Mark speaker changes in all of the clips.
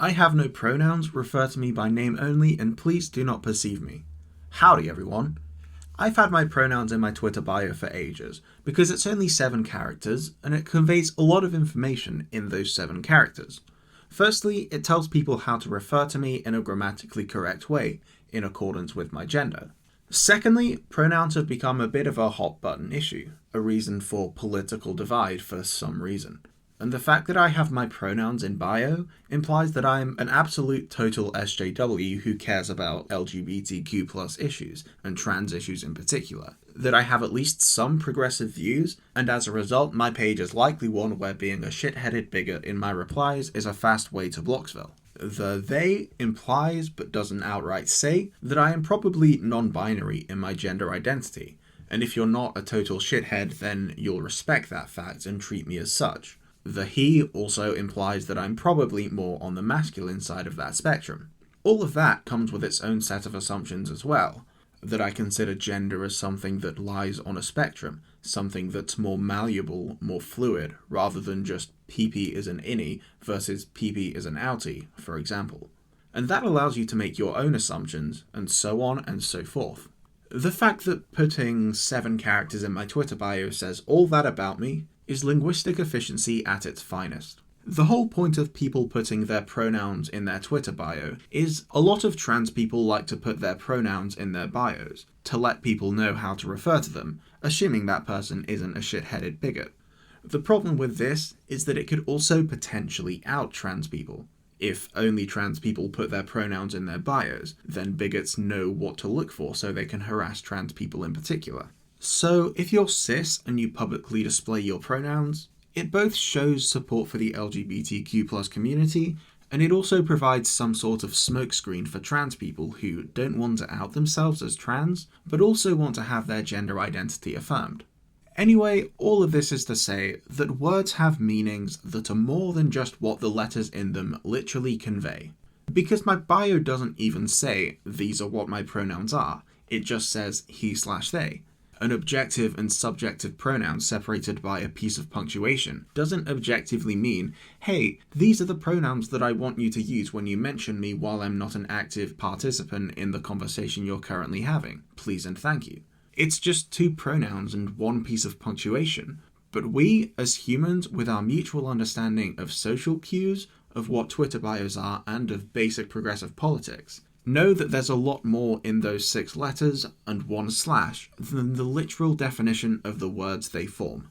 Speaker 1: I have no pronouns, refer to me by name only, and please do not perceive me. Howdy everyone. I've had my pronouns in my Twitter bio for ages, because it's only 7 characters, and it conveys a lot of information in those 7 characters. Firstly, it tells people how to refer to me in a grammatically correct way, in accordance with my gender. Secondly, pronouns have become a bit of a hot button issue, a reason for political divide for some reason. And the fact that I have my pronouns in bio implies that I'm an absolute total SJW who cares about LGBTQ+ issues, and trans issues in particular. That I have at least some progressive views, and as a result my page is likely one where being a shit-headed bigot in my replies is a fast way to Blocksville. The they implies, but doesn't outright say, that I am probably non-binary in my gender identity, and if you're not a total shithead then you'll respect that fact and treat me as such. The he also implies that I'm probably more on the masculine side of that spectrum. All of that comes with its own set of assumptions as well, that I consider gender as something that lies on a spectrum, something that's more malleable, more fluid, rather than just PP is an innie versus PP is an outie, for example. And that allows you to make your own assumptions, and so on and so forth. The fact that putting 7 characters in my Twitter bio says all that about me is linguistic efficiency at its finest. The whole point of people putting their pronouns in their Twitter bio is a lot of trans people like to put their pronouns in their bios, to let people know how to refer to them, assuming that person isn't a shit-headed bigot. The problem with this is that it could also potentially out trans people. If only trans people put their pronouns in their bios, then bigots know what to look for so they can harass trans people in particular. So if you're cis and you publicly display your pronouns, it both shows support for the LGBTQ+ community, and it also provides some sort of smokescreen for trans people who don't want to out themselves as trans, but also want to have their gender identity affirmed. Anyway, all of this is to say that words have meanings that are more than just what the letters in them literally convey. Because my bio doesn't even say, these are what my pronouns are, it just says he/they. An objective and subjective pronoun separated by a piece of punctuation doesn't objectively mean, hey, these are the pronouns that I want you to use when you mention me while I'm not an active participant in the conversation you're currently having. Please and thank you. It's just 2 pronouns and 1 piece of punctuation. But we, as humans, with our mutual understanding of social cues, of what Twitter bios are, and of basic progressive politics, know that there's a lot more in those 6 letters and 1 slash than the literal definition of the words they form.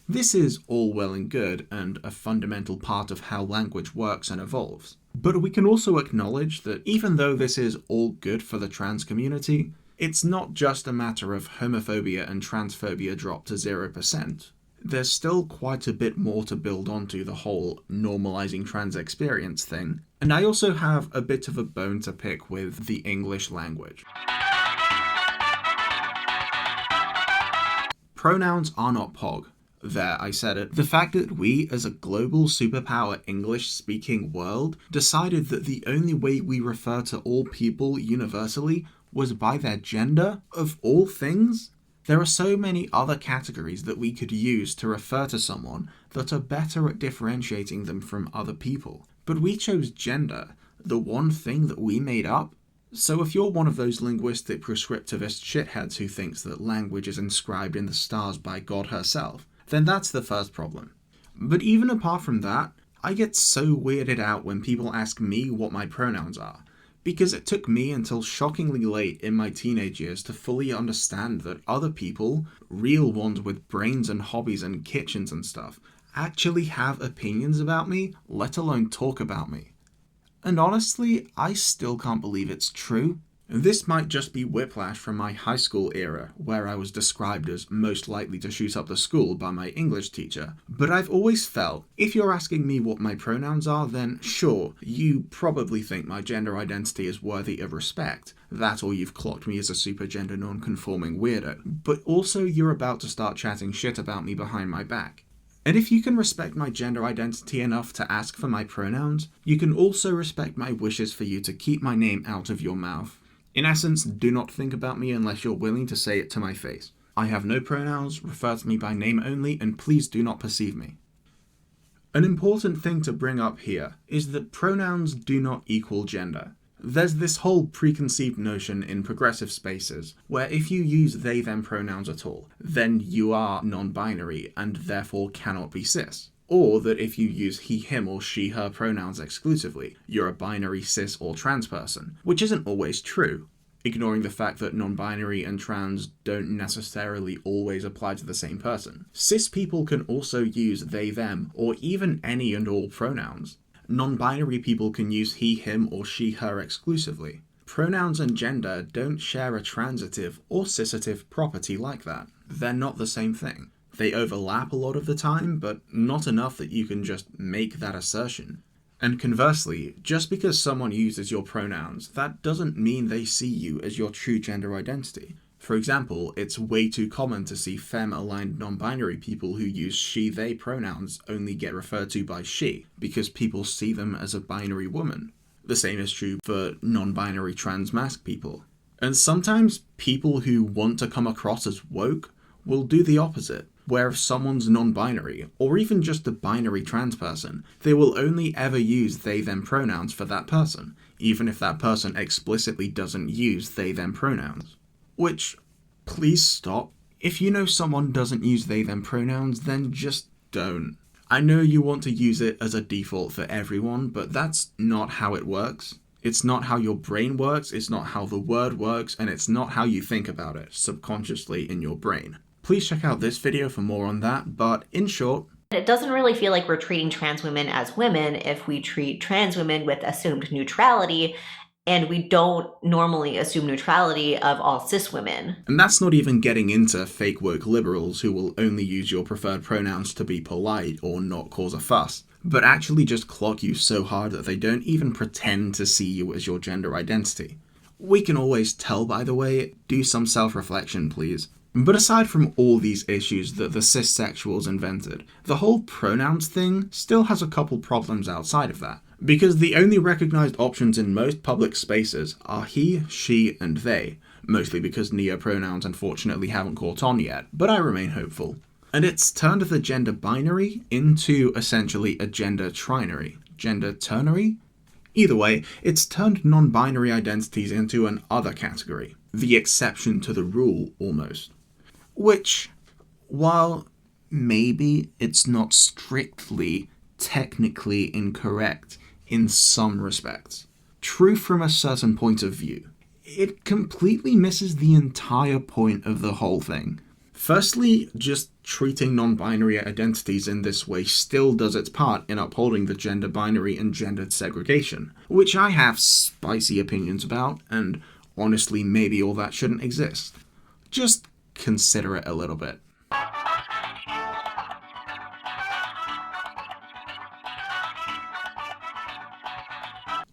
Speaker 1: This is all well and good and a fundamental part of how language works and evolves. But we can also acknowledge that even though this is all good for the trans community, it's not just a matter of homophobia and transphobia drop to 0%. There's still quite a bit more to build onto the whole normalizing trans experience thing, and I also have a bit of a bone to pick with the English language. Pronouns are not pog. There, I said it. The fact that we, as a global superpower English-speaking world, decided that the only way we refer to all people universally was by their gender, of all things? There are so many other categories that we could use to refer to someone that are better at differentiating them from other people. But we chose gender, the one thing that we made up. So if you're one of those linguistic prescriptivist shitheads who thinks that language is inscribed in the stars by God herself, then that's the first problem. But even apart from that, I get so weirded out when people ask me what my pronouns are. Because it took me until shockingly late in my teenage years to fully understand that other people, real ones with brains and hobbies and kitchens and stuff, actually have opinions about me, let alone talk about me. And honestly, I still can't believe it's true. This might just be whiplash from my high school era, where I was described as most likely to shoot up the school by my English teacher, but I've always felt, if you're asking me what my pronouns are, then sure, you probably think my gender identity is worthy of respect, that or you've clocked me as a super gender non-conforming weirdo, but also you're about to start chatting shit about me behind my back. And if you can respect my gender identity enough to ask for my pronouns, you can also respect my wishes for you to keep my name out of your mouth. In essence, do not think about me unless you're willing to say it to my face. I have no pronouns, refer to me by name only, and please do not perceive me. An important thing to bring up here is that pronouns do not equal gender. There's this whole preconceived notion in progressive spaces where if you use they them pronouns at all, then you are non-binary and therefore cannot be cis. Or that if you use he him or she her pronouns exclusively, you're a binary cis or trans person, which isn't always true, ignoring the fact that non-binary and trans don't necessarily always apply to the same person. Cis people can also use they them or even any and all pronouns. Non-binary people can use he, him, or she, her exclusively. Pronouns and gender don't share a transitive or cissative property like that. They're not the same thing. They overlap a lot of the time, but not enough that you can just make that assertion. And conversely, just because someone uses your pronouns, that doesn't mean they see you as your true gender identity. For example, it's way too common to see femme-aligned non-binary people who use she-they pronouns only get referred to by she, because people see them as a binary woman. The same is true for non-binary trans-masc people. And sometimes people who want to come across as woke will do the opposite, where if someone's non-binary, or even just a binary trans person, they will only ever use they-them pronouns for that person, even if that person explicitly doesn't use they-them pronouns. Which, please stop. If you know someone doesn't use they-them pronouns, then just don't. I know you want to use it as a default for everyone, but that's not how it works. It's not how your brain works, it's not how the word works, and it's not how you think about it subconsciously in your brain. Please check out this video for more on that, but in short,
Speaker 2: it doesn't really feel like we're treating trans women as women if we treat trans women with assumed neutrality, and we don't normally assume neutrality of all cis women.
Speaker 1: And that's not even getting into fake woke liberals who will only use your preferred pronouns to be polite or not cause a fuss, but actually just clock you so hard that they don't even pretend to see you as your gender identity. We can always tell, by the way. Do some self-reflection, please. But aside from all these issues that the cis-sexuals invented, the whole pronouns thing still has a couple problems outside of that. Because the only recognized options in most public spaces are he, she, and they, mostly because neo-pronouns unfortunately haven't caught on yet, but I remain hopeful. And it's turned the gender binary into essentially a gender trinary. Gender ternary? Either way, it's turned non-binary identities into an other category. The exception to the rule, almost. Which, while maybe it's not strictly, technically incorrect in some respects, true from a certain point of view, it completely misses the entire point of the whole thing. Firstly, just treating non-binary identities in this way still does its part in upholding the gender binary and gendered segregation, which I have spicy opinions about, and honestly maybe all that shouldn't exist. Just consider it a little bit.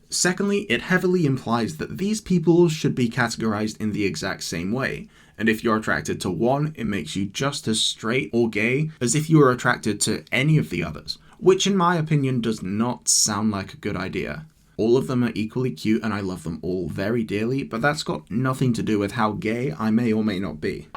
Speaker 1: Secondly, it heavily implies that these people should be categorized in the exact same way, and if you're attracted to one, it makes you just as straight or gay as if you were attracted to any of the others, which in my opinion does not sound like a good idea. All of them are equally cute and I love them all very dearly, but that's got nothing to do with how gay I may or may not be.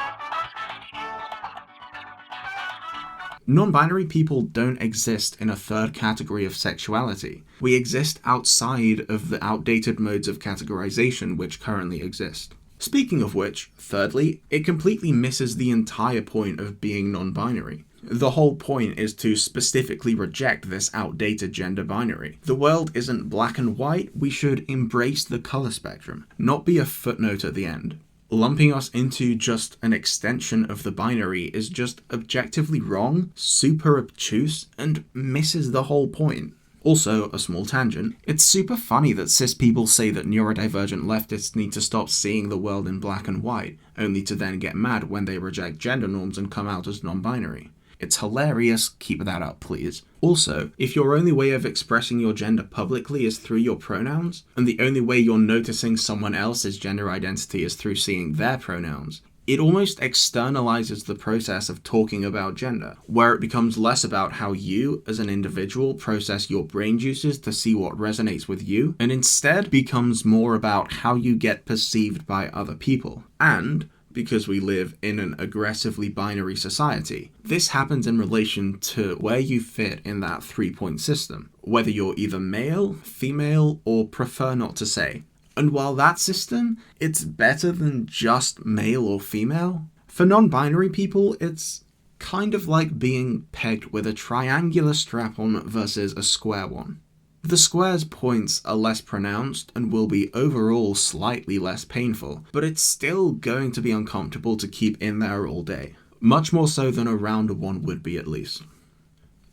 Speaker 1: Non-binary people don't exist in a third category of sexuality. We exist outside of the outdated modes of categorization which currently exist. Speaking of which, thirdly, it completely misses the entire point of being non-binary. The whole point is to specifically reject this outdated gender binary. The world isn't black and white, we should embrace the color spectrum, not be a footnote at the end. Lumping us into just an extension of the binary is just objectively wrong, super obtuse, and misses the whole point. Also, a small tangent, it's super funny that cis people say that neurodivergent leftists need to stop seeing the world in black and white, only to then get mad when they reject gender norms and come out as non-binary. It's hilarious, keep that up please. Also, if your only way of expressing your gender publicly is through your pronouns, and the only way you're noticing someone else's gender identity is through seeing their pronouns, it almost externalizes the process of talking about gender, where it becomes less about how you, as an individual, process your brain juices to see what resonates with you, and instead becomes more about how you get perceived by other people. And because we live in an aggressively binary society. This happens in relation to where you fit in that 3-point system, whether you're either male, female, or prefer not to say. And while that system, it's better than just male or female, for non-binary people, it's kind of like being pegged with a triangular strap-on versus a square one. The square's points are less pronounced and will be overall slightly less painful, but it's still going to be uncomfortable to keep in there all day. Much more so than a round one would be at least.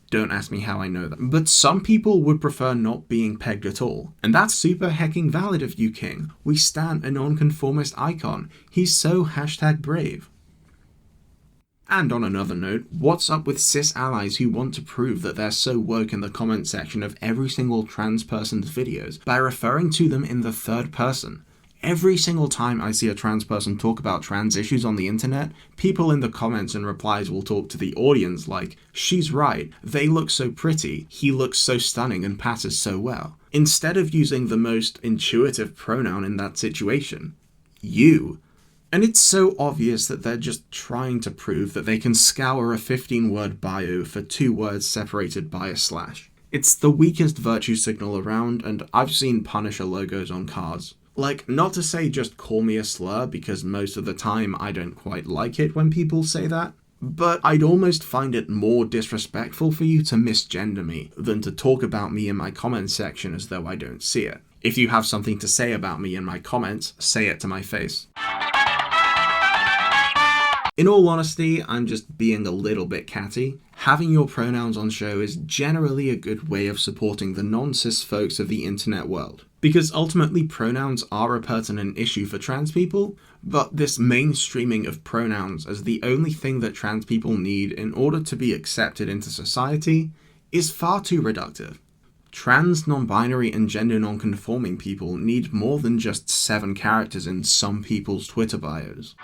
Speaker 1: Don't ask me how I know that. But some people would prefer not being pegged at all. And that's super hecking valid of you, King. We stan a nonconformist icon. He's so #brave. And on another note, what's up with cis allies who want to prove that they're so woke in the comment section of every single trans person's videos by referring to them in the third person? Every single time I see a trans person talk about trans issues on the internet, people in the comments and replies will talk to the audience like, she's right, they look so pretty, he looks so stunning and passes so well, instead of using the most intuitive pronoun in that situation, you. And it's so obvious that they're just trying to prove that they can scour a 15-word bio for 2 words separated by a slash. It's the weakest virtue signal around, and I've seen Punisher logos on cars. Like, not to say just call me a slur, because most of the time I don't quite like it when people say that, but I'd almost find it more disrespectful for you to misgender me than to talk about me in my comment section as though I don't see it. If you have something to say about me in my comments, say it to my face. In all honesty, I'm just being a little bit catty. Having your pronouns on show is generally a good way of supporting the non-cis folks of the internet world. Because ultimately pronouns are a pertinent issue for trans people, but this mainstreaming of pronouns as the only thing that trans people need in order to be accepted into society is far too reductive. Trans, non-binary, and gender non-conforming people need more than just 7 characters in some people's Twitter bios.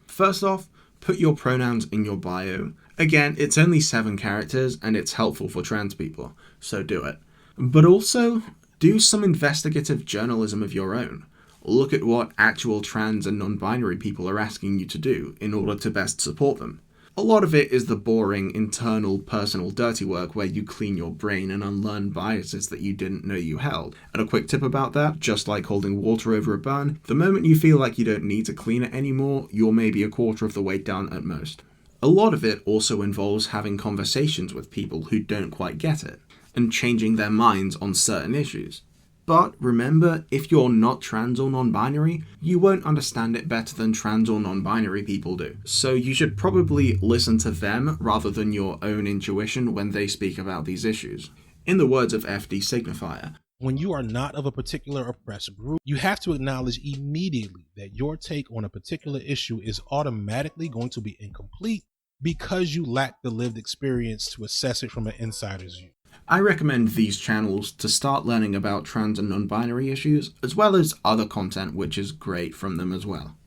Speaker 1: First off, put your pronouns in your bio. Again, it's only 7 characters and it's helpful for trans people, so do it. But also, do some investigative journalism of your own. Look at what actual trans and non-binary people are asking you to do in order to best support them. A lot of it is the boring, internal, personal dirty work where you clean your brain and unlearn biases that you didn't know you held. And a quick tip about that, just like holding water over a burn, the moment you feel like you don't need to clean it anymore, you're maybe a quarter of the way down at most. A lot of it also involves having conversations with people who don't quite get it, and changing their minds on certain issues. But remember, if you're not trans or non-binary, you won't understand it better than trans or non-binary people do. So you should probably listen to them rather than your own intuition when they speak about these issues. In the words of FD Signifier,
Speaker 3: when you are not of a particular oppressed group, you have to acknowledge immediately that your take on a particular issue is automatically going to be incomplete because you lack the lived experience to assess it from an insider's view.
Speaker 1: I recommend these channels to start learning about trans and non-binary issues, as well as other content which is great from them as well.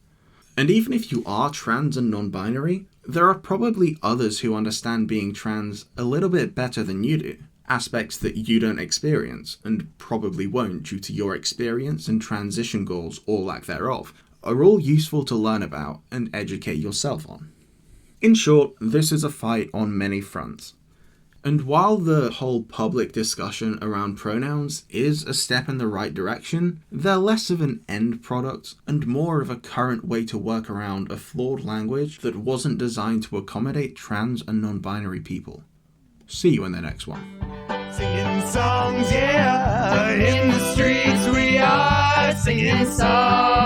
Speaker 1: And even if you are trans and non-binary, there are probably others who understand being trans a little bit better than you do. Aspects that you don't experience, and probably won't due to your experience and transition goals or lack thereof, are all useful to learn about and educate yourself on. In short, this is a fight on many fronts. And while the whole public discussion around pronouns is a step in the right direction, they're less of an end product and more of a current way to work around a flawed language that wasn't designed to accommodate trans and non-binary people. See you in the next one.
Speaker 4: Singing songs, yeah, in the streets we are singing songs.